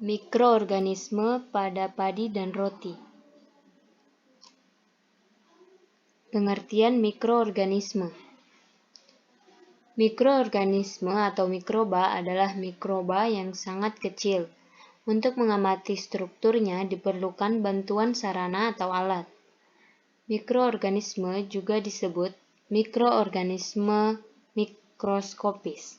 Mikroorganisme pada padi dan roti. Pengertian mikroorganisme. Mikroorganisme atau mikroba adalah mikroba yang sangat kecil. Untuk mengamati strukturnya diperlukan bantuan sarana atau alat. Mikroorganisme juga disebut mikroorganisme mikroskopis.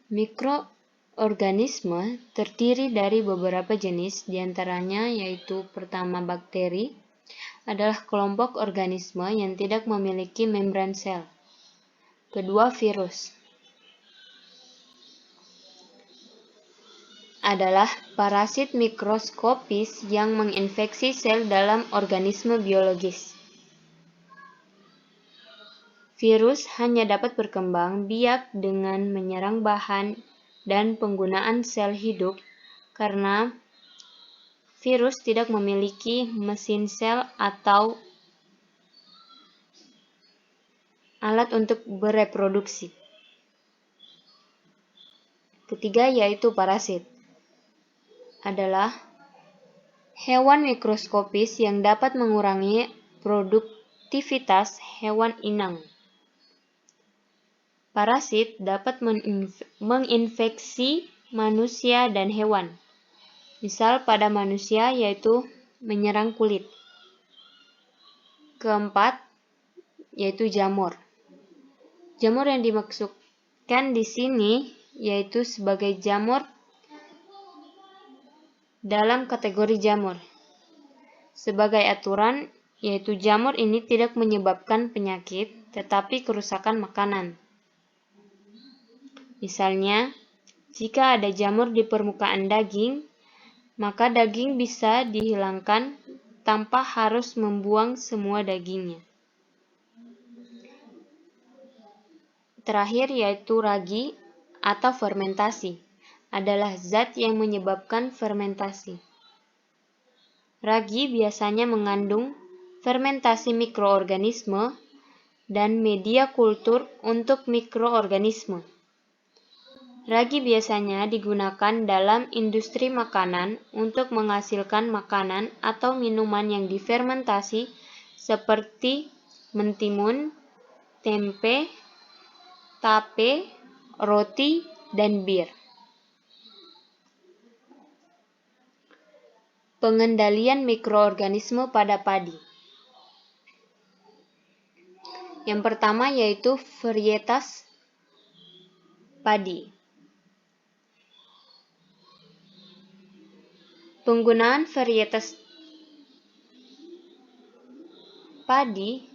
Mikroorganisme terdiri dari beberapa jenis, diantaranya yaitu pertama bakteri, adalah kelompok organisme yang tidak memiliki membran sel. Kedua, virus adalah parasit mikroskopis yang menginfeksi sel dalam organisme biologis. Virus hanya dapat berkembang biak dengan menyerang bahan dan penggunaan sel hidup karena virus tidak memiliki mesin sel atau alat untuk bereproduksi. Ketiga, yaitu parasit, adalah hewan mikroskopis yang dapat mengurangi produktivitas hewan inang. Parasit dapat menginfeksi manusia dan hewan. Misal pada manusia yaitu menyerang kulit. Keempat, yaitu jamur. Jamur yang dimaksudkan di sini yaitu sebagai jamur dalam kategori jamur. Sebagai aturan, yaitu jamur ini tidak menyebabkan penyakit, tetapi kerusakan makanan. Misalnya, jika ada jamur di permukaan daging, maka daging bisa dihilangkan tanpa harus membuang semua dagingnya. Terakhir, yaitu ragi atau fermentasi, adalah zat yang menyebabkan fermentasi. Ragi biasanya mengandung fermentasi mikroorganisme dan media kultur untuk mikroorganisme. Ragi biasanya digunakan dalam industri makanan untuk menghasilkan makanan atau minuman yang difermentasi seperti mentimun, tempe, tape, roti, dan bir. Pengendalian mikroorganisme pada padi. Yang pertama yaitu varietas padi. Penggunaan varietas padi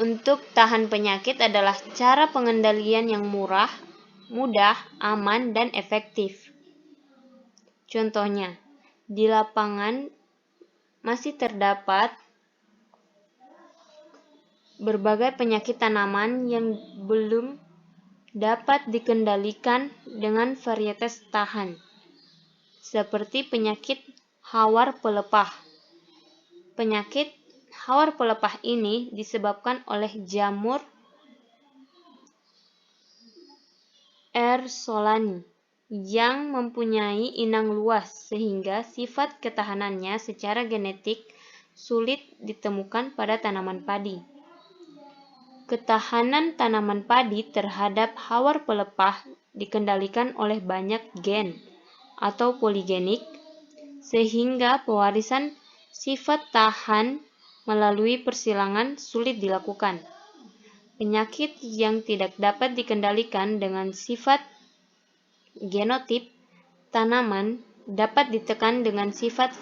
untuk tahan penyakit adalah cara pengendalian yang murah, mudah, aman, dan efektif. Contohnya, di lapangan masih terdapat berbagai penyakit tanaman yang belum dapat dikendalikan dengan varietas tahan, seperti penyakit hawar pelepah. Penyakit hawar pelepah ini disebabkan oleh jamur solani yang mempunyai inang luas sehingga sifat ketahanannya secara genetik sulit ditemukan pada tanaman padi. Ketahanan tanaman padi terhadap hawar pelepah dikendalikan oleh banyak gen atau poligenik, sehingga pewarisan sifat tahan melalui persilangan sulit dilakukan. Penyakit yang tidak dapat dikendalikan dengan sifat genotip tanaman dapat ditekan dengan sifat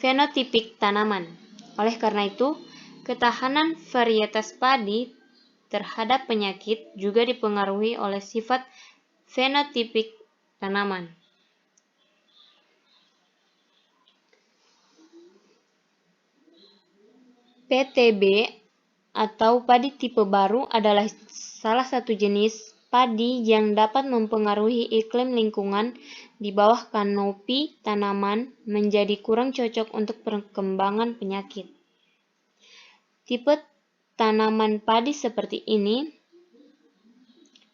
fenotipik tanaman. Oleh karena itu, ketahanan varietas padi terhadap penyakit juga dipengaruhi oleh sifat fenotipik tanaman. PTB atau padi tipe baru adalah salah satu jenis padi yang dapat mempengaruhi iklim lingkungan di bawah kanopi tanaman menjadi kurang cocok untuk perkembangan penyakit. Tipe tanaman padi seperti ini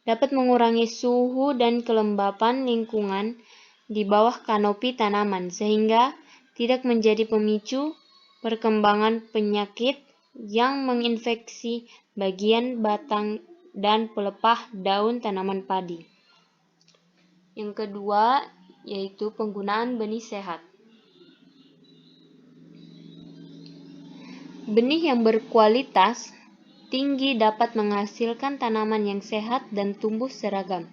dapat mengurangi suhu dan kelembapan lingkungan di bawah kanopi tanaman, sehingga tidak menjadi pemicu perkembangan penyakit yang menginfeksi bagian batang dan pelepah daun tanaman padi. Yang kedua, yaitu penggunaan benih sehat. Benih yang berkualitas tinggi dapat menghasilkan tanaman yang sehat dan tumbuh seragam.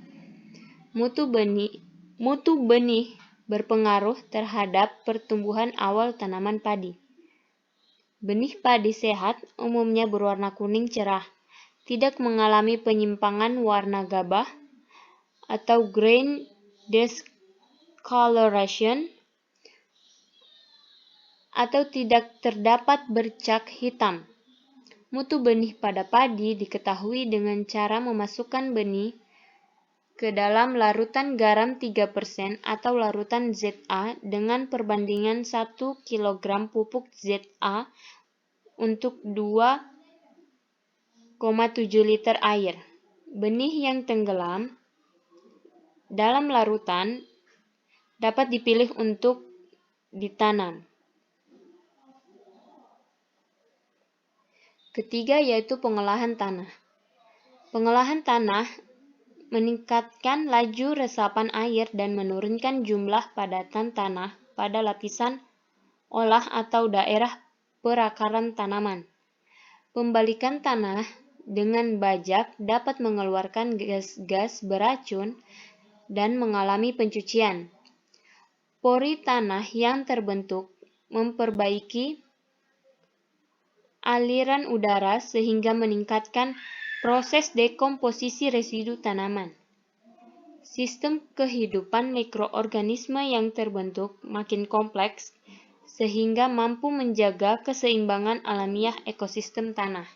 Mutu benih berpengaruh terhadap pertumbuhan awal tanaman padi. Benih padi sehat umumnya berwarna kuning cerah, tidak mengalami penyimpangan warna gabah atau grain discoloration, atau tidak terdapat bercak hitam. Mutu benih pada padi diketahui dengan cara memasukkan benih ke dalam larutan garam 3% atau larutan ZA dengan perbandingan 1 kg pupuk ZA untuk 2,7 liter air. Benih yang tenggelam dalam larutan dapat dipilih untuk ditanam. Ketiga, yaitu pengolahan tanah. Pengolahan tanah meningkatkan laju resapan air dan menurunkan jumlah padatan tanah pada lapisan olah atau daerah perakaran tanaman. Pembalikan tanah dengan bajak dapat mengeluarkan gas-gas beracun dan mengalami pencucian. Pori tanah yang terbentuk memperbaiki aliran udara sehingga meningkatkan proses dekomposisi residu tanaman. Sistem kehidupan mikroorganisme yang terbentuk makin kompleks sehingga mampu menjaga keseimbangan alamiah ekosistem tanah.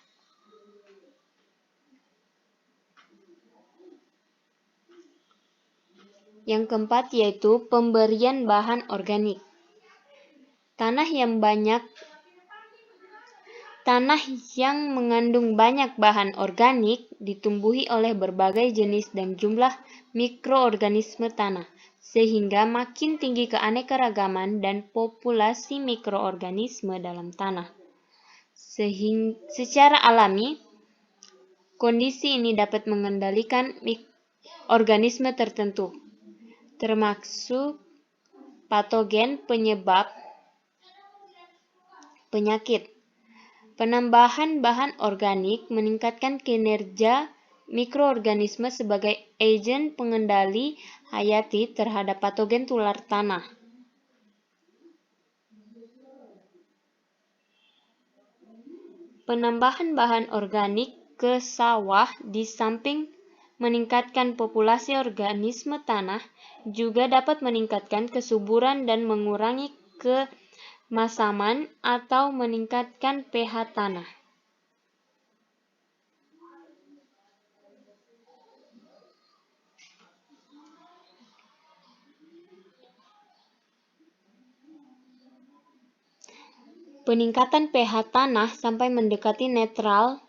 Yang keempat, yaitu pemberian bahan organik. Tanah yang mengandung banyak bahan organik ditumbuhi oleh berbagai jenis dan jumlah mikroorganisme tanah, sehingga makin tinggi keanekaragaman dan populasi mikroorganisme dalam tanah. Secara alami, kondisi ini dapat mengendalikan organisme tertentu, termasuk patogen penyebab penyakit. Penambahan bahan organik meningkatkan kinerja mikroorganisme sebagai agen pengendali hayati terhadap patogen tular tanah. Penambahan bahan organik ke sawah di samping meningkatkan populasi organisme tanah juga dapat meningkatkan kesuburan dan mengurangi kemasaman atau meningkatkan pH tanah. Peningkatan pH tanah sampai mendekati netral,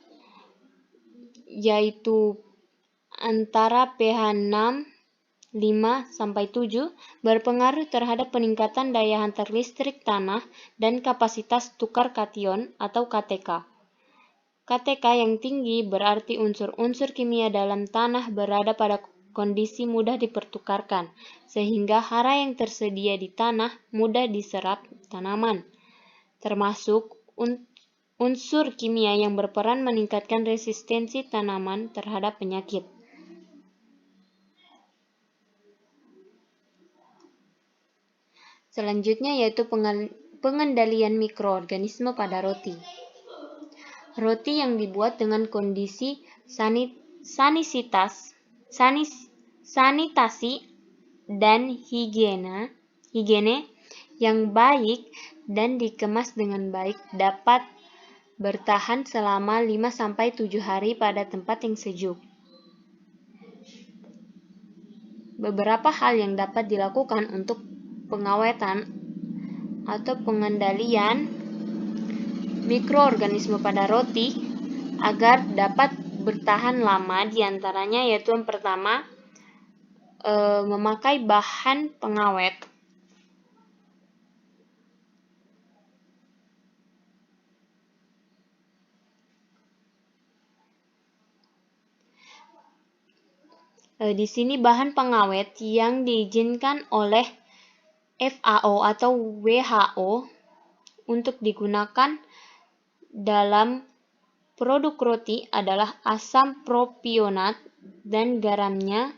yaitu antara pH 6, 5-7, berpengaruh terhadap peningkatan daya hantar listrik tanah dan kapasitas tukar kation atau KTK. KTK yang tinggi berarti unsur-unsur kimia dalam tanah berada pada kondisi mudah dipertukarkan, sehingga hara yang tersedia di tanah mudah diserap tanaman, termasuk unsur kimia yang berperan meningkatkan resistensi tanaman terhadap penyakit. Selanjutnya, yaitu pengendalian mikroorganisme pada roti. Roti yang dibuat dengan kondisi sanitasi dan higiene yang baik dan dikemas dengan baik dapat bertahan selama 5-7 hari pada tempat yang sejuk. Beberapa hal yang dapat dilakukan untuk pengawetan atau pengendalian mikroorganisme pada roti agar dapat bertahan lama. Di antaranya yaitu yang pertama, memakai bahan pengawet. Di sini bahan pengawet yang diizinkan oleh FAO atau WHO untuk digunakan dalam produk roti adalah asam propionat dan garamnya,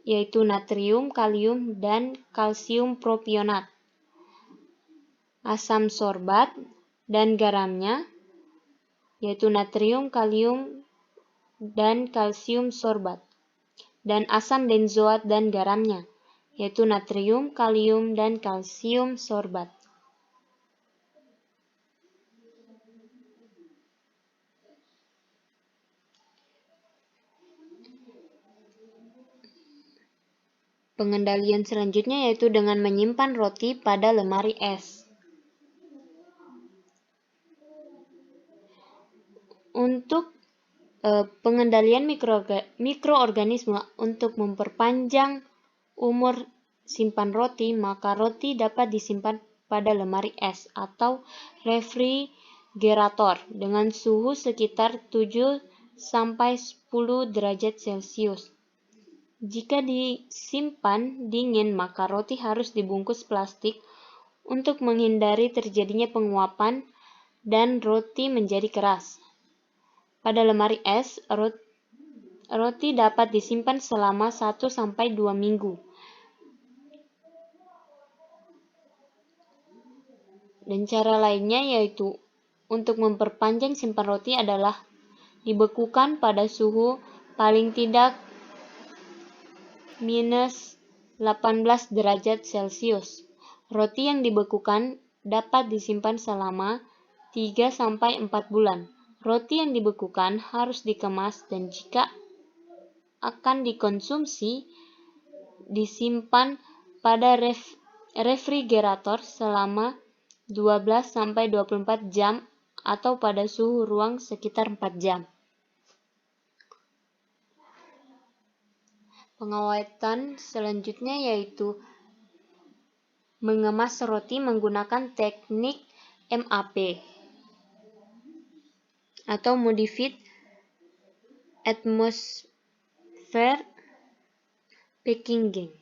yaitu natrium, kalium, dan kalsium propionat. Asam sorbat dan garamnya, yaitu natrium, kalium, dan kalsium sorbat. Dan asam benzoat dan garamnya, yaitu natrium, kalium, dan kalsium sorbat. Pengendalian selanjutnya yaitu dengan menyimpan roti pada lemari es. Untuk pengendalian mikroorganisme untuk memperpanjang umur simpan roti, maka roti dapat disimpan pada lemari es atau refrigerator dengan suhu sekitar 7-10 derajat Celcius. Jika disimpan dingin, maka roti harus dibungkus plastik untuk menghindari terjadinya penguapan dan roti menjadi keras. Pada lemari es, roti dapat disimpan selama 1-2 minggu. Dan cara lainnya yaitu untuk memperpanjang simpan roti adalah dibekukan pada suhu paling tidak minus 18 derajat Celcius. Roti yang dibekukan dapat disimpan selama 3-4 bulan. Roti yang dibekukan harus dikemas dan jika akan dikonsumsi, disimpan pada refrigerator selama 12-24 jam atau pada suhu ruang sekitar 4 jam. Pengawetan selanjutnya yaitu mengemas roti menggunakan teknik MAP atau Modified Atmosphere Packaging.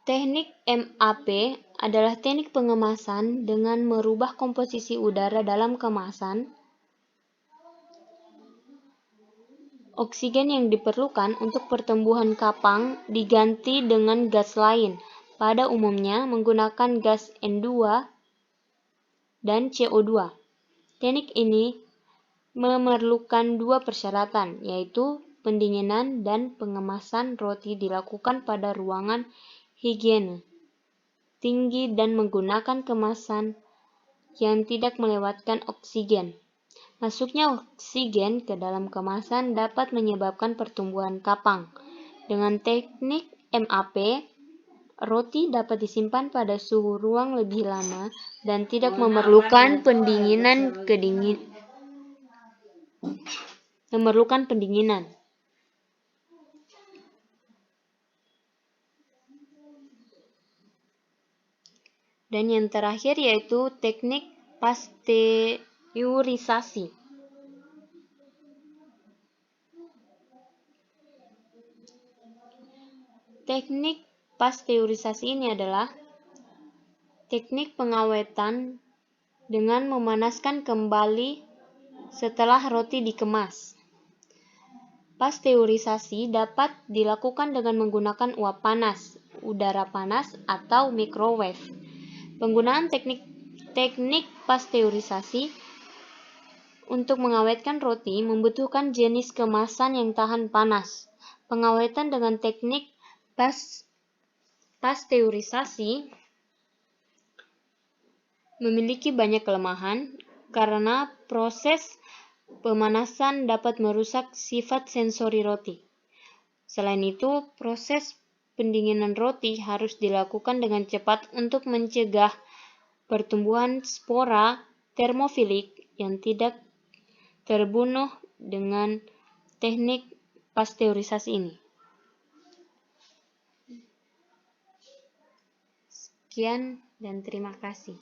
Teknik MAP adalah teknik pengemasan dengan merubah komposisi udara dalam kemasan. Oksigen yang diperlukan untuk pertumbuhan kapang diganti dengan gas lain, pada umumnya menggunakan gas N2 dan CO2. Teknik ini memerlukan 2 persyaratan, yaitu pendinginan dan pengemasan roti dilakukan pada ruangan higiene tinggi dan menggunakan kemasan yang tidak melewatkan oksigen. Masuknya oksigen ke dalam kemasan dapat menyebabkan pertumbuhan kapang. Dengan teknik MAP, roti dapat disimpan pada suhu ruang lebih lama dan tidak memerlukan pendinginan. Dan yang terakhir yaitu teknik pasteurisasi. Teknik pasteurisasi ini adalah teknik pengawetan dengan memanaskan kembali setelah roti dikemas. Pasteurisasi dapat dilakukan dengan menggunakan uap panas, udara panas, atau microwave. Penggunaan teknik pasteurisasi untuk mengawetkan roti membutuhkan jenis kemasan yang tahan panas. Pengawetan dengan teknik pasteurisasi memiliki banyak kelemahan karena proses pemanasan dapat merusak sifat sensori roti. Selain itu, proses pendinginan roti harus dilakukan dengan cepat untuk mencegah pertumbuhan spora termofilik yang tidak terbunuh dengan teknik pasteurisasi ini. Sekian dan terima kasih.